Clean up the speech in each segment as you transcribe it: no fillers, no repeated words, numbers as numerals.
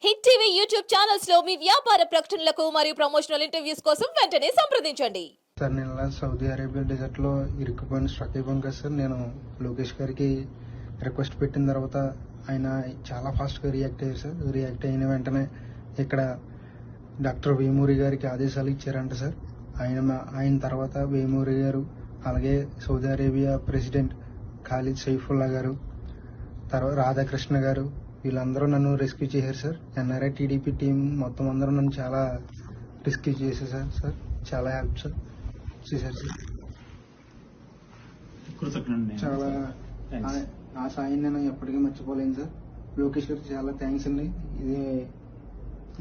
Hit TV YouTube channels లో మీ వ్యాపార ప్రకటనలకు మరియు ప్రమోషనల్ ఇంటర్వ్యూస్ కోసం వెంటనే సంప్రదించండి. సార్ నేను ఇలా సౌదీ అరేబియా డెజర్ట్లో ఇరుక్కుపోయిన స్ట్రక్ అయిపోయాను కదా సార్. నేను లోకేష్ గారికి రిక్వెస్ట్ పెట్టిన తర్వాత ఆయన చాలా ఫాస్ట్గా రియాక్ట్ అయ్యారు సార్. రియాక్ట్ అయిన వెంటనే ఇక్కడ డాక్టర్ వేమూరి గారికి ఆదేశాలు ఇచ్చారంట సార్. ఆయన తర్వాత వేమూరి గారు, అలాగే Saudi Arabia president Khalid Saifullah గారు, తర్వాత రాధాకృష్ణ గారు, వీళ్ళందరూ నన్ను రెస్క్యూ చేశారు సార్. ఎన్ఆర్ఐ టీడీపీ టీం మొత్తం అందరూ నన్ను చాలా రెస్క్యూ చేసేసారు సార్. చాలా హెల్ప్ సార్ చేశారు సార్. చాలా ఆ సాయం నేను ఎప్పటికీ మర్చిపోలేను సార్. లోకేష్ గారికి చాలా థ్యాంక్స్ అండి. ఇది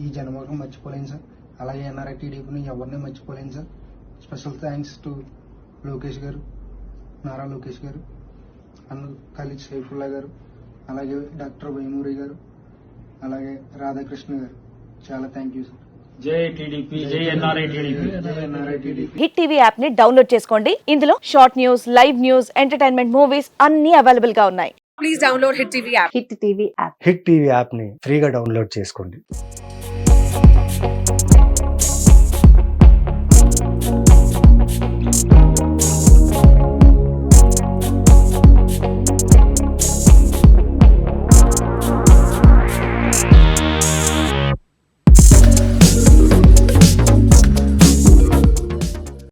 ఈ జన్మకు మర్చిపోలేను సార్. అలాగే ఎన్ఆర్ఐ టీడీపీని ఎవరిని మర్చిపోలేను sir. Special thanks to Lokesh గారు, నారా లోకేష్ గారు, అండ్ ఖాలిద్ సైఫుల్లా గారు, అలాగే డాక్టర్ వేమూరి గారు, అలాగే రాధాకృష్ణ గారు. చాలా థ్యాంక్ యూ సార్. జై టీడీపీ, జై ఎన్ఆర్ఐ టీడీపీ. జై NRI TDP. Hit TV app ని డౌన్లోడ్ చేసుకోండి. ఇందులో short news, live news, entertainment movies అన్ని అవైలబుల్ గా ఉన్నాయి. Please download Hit TV app. Hit TV app. Hit TV యాప్ని ఫ్రీగా డౌన్లోడ్ చేసుకోండి.